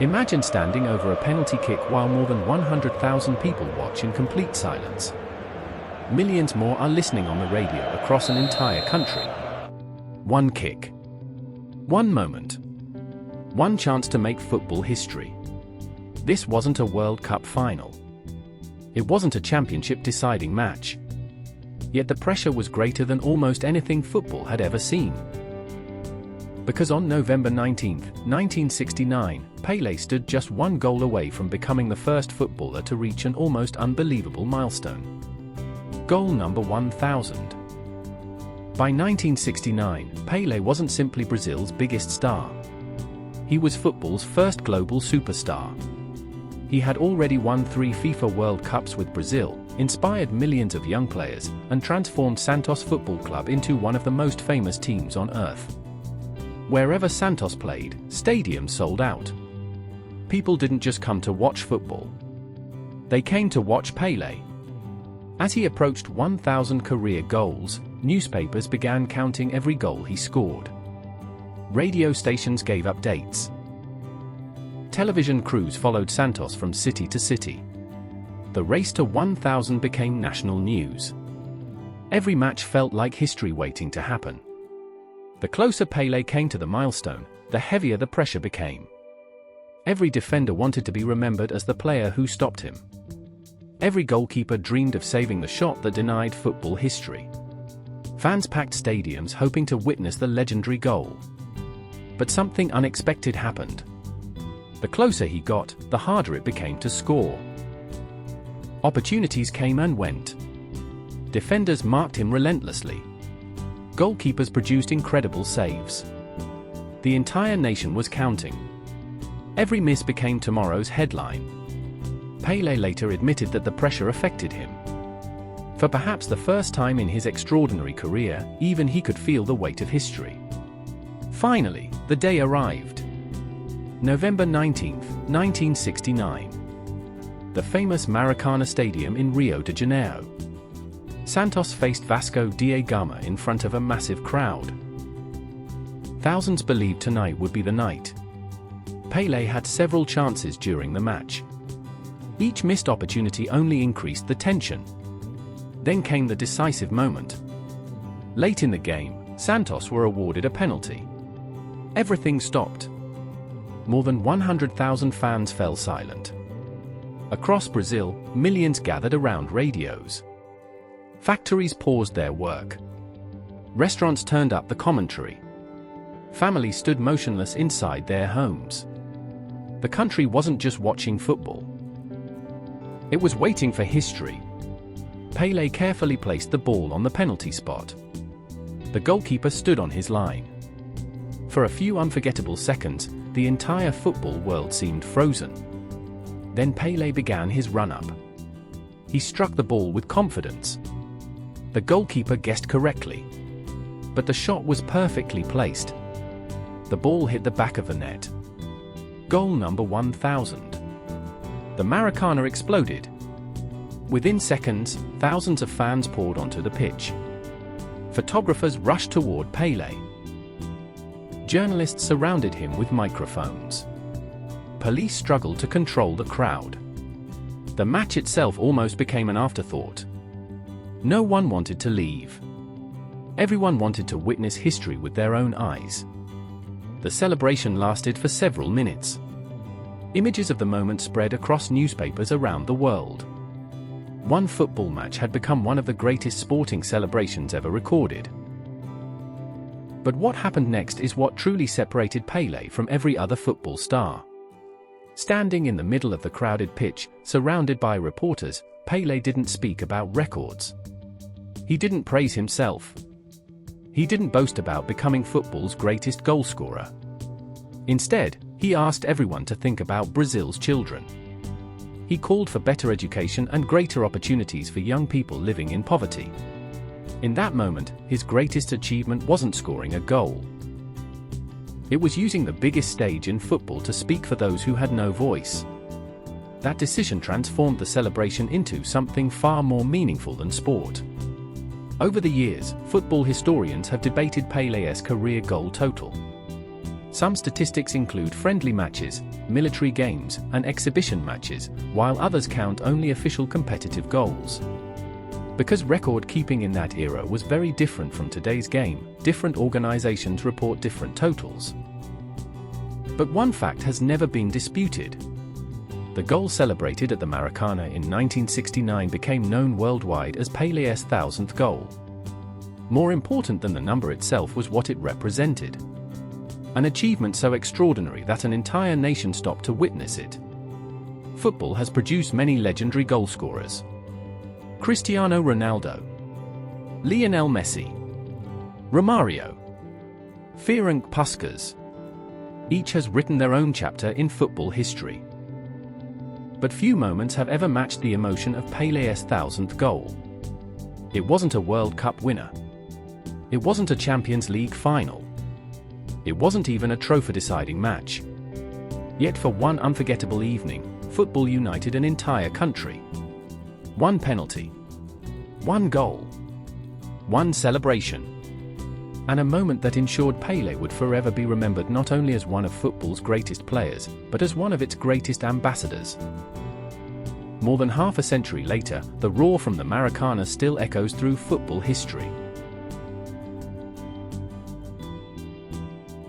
Imagine standing over a penalty kick while more than 100,000 people watch in complete silence. Millions more are listening on the radio across an entire country. One kick. One moment. One chance to make football history. This wasn't a World Cup final. It wasn't a championship-deciding match. Yet the pressure was greater than almost anything football had ever seen. Because on November 19, 1969, Pelé stood just one goal away from becoming the first footballer to reach an almost unbelievable milestone. Goal number 1000. By 1969, Pelé wasn't simply Brazil's biggest star. He was football's first global superstar. He had already won 3 FIFA World Cups with Brazil, inspired millions of young players, and transformed Santos Football Club into one of the most famous teams on earth. Wherever Santos played, stadiums sold out. People didn't just come to watch football. They came to watch Pelé. As he approached 1,000 career goals, newspapers began counting every goal he scored. Radio stations gave updates. Television crews followed Santos from city to city. The race to 1,000 became national news. Every match felt like history waiting to happen. The closer Pelé came to the milestone, the heavier the pressure became. Every defender wanted to be remembered as the player who stopped him. Every goalkeeper dreamed of saving the shot that denied football history. Fans packed stadiums hoping to witness the legendary goal. But something unexpected happened. The closer he got, the harder it became to score. Opportunities came and went. Defenders marked him relentlessly. Goalkeepers produced incredible saves. The entire nation was counting. Every miss became tomorrow's headline. Pelé later admitted that the pressure affected him. For perhaps the first time in his extraordinary career, even he could feel the weight of history. Finally, the day arrived. November 19, 1969. The famous Maracanã Stadium in Rio de Janeiro. Santos faced Vasco da Gama in front of a massive crowd. Thousands believed tonight would be the night. Pelé had several chances during the match. Each missed opportunity only increased the tension. Then came the decisive moment. Late in the game, Santos were awarded a penalty. Everything stopped. More than 100,000 fans fell silent. Across Brazil, millions gathered around radios. Factories paused their work. Restaurants turned up the commentary. Families stood motionless inside their homes. The country wasn't just watching football. It was waiting for history. Pelé carefully placed the ball on the penalty spot. The goalkeeper stood on his line. For a few unforgettable seconds, the entire football world seemed frozen. Then Pelé began his run-up. He struck the ball with confidence. The goalkeeper guessed correctly. But the shot was perfectly placed. The ball hit the back of the net. Goal number 1000. The Maracanã exploded. Within seconds, thousands of fans poured onto the pitch. Photographers rushed toward Pelé. Journalists surrounded him with microphones. Police struggled to control the crowd. The match itself almost became an afterthought. No one wanted to leave. Everyone wanted to witness history with their own eyes. The celebration lasted for several minutes. Images of the moment spread across newspapers around the world. One football match had become one of the greatest sporting celebrations ever recorded. But what happened next is what truly separated Pelé from every other football star. Standing in the middle of the crowded pitch, surrounded by reporters, Pelé didn't speak about records. He didn't praise himself. He didn't boast about becoming football's greatest goalscorer. Instead, he asked everyone to think about Brazil's children. He called for better education and greater opportunities for young people living in poverty. In that moment, his greatest achievement wasn't scoring a goal. It was using the biggest stage in football to speak for those who had no voice. That decision transformed the celebration into something far more meaningful than sport. Over the years, football historians have debated Pelé's career goal total. Some statistics include friendly matches, military games, and exhibition matches, while others count only official competitive goals. Because record-keeping in that era was very different from today's game, different organizations report different totals. But one fact has never been disputed. The goal celebrated at the Maracanã in 1969 became known worldwide as Pelé's 1000th goal. More important than the number itself was what it represented. An achievement so extraordinary that an entire nation stopped to witness it. Football has produced many legendary goalscorers. Cristiano Ronaldo, Lionel Messi, Romario, Ferenc Puskás. Each has written their own chapter in football history. But few moments have ever matched the emotion of Pelé's 1000th goal. It wasn't a World Cup winner. It wasn't a Champions League final. It wasn't even a trophy-deciding match. Yet for one unforgettable evening, football united an entire country. One penalty, one goal, one celebration, and a moment that ensured Pelé would forever be remembered not only as one of football's greatest players, but as one of its greatest ambassadors. More than half a century later, the roar from the Maracanã still echoes through football history.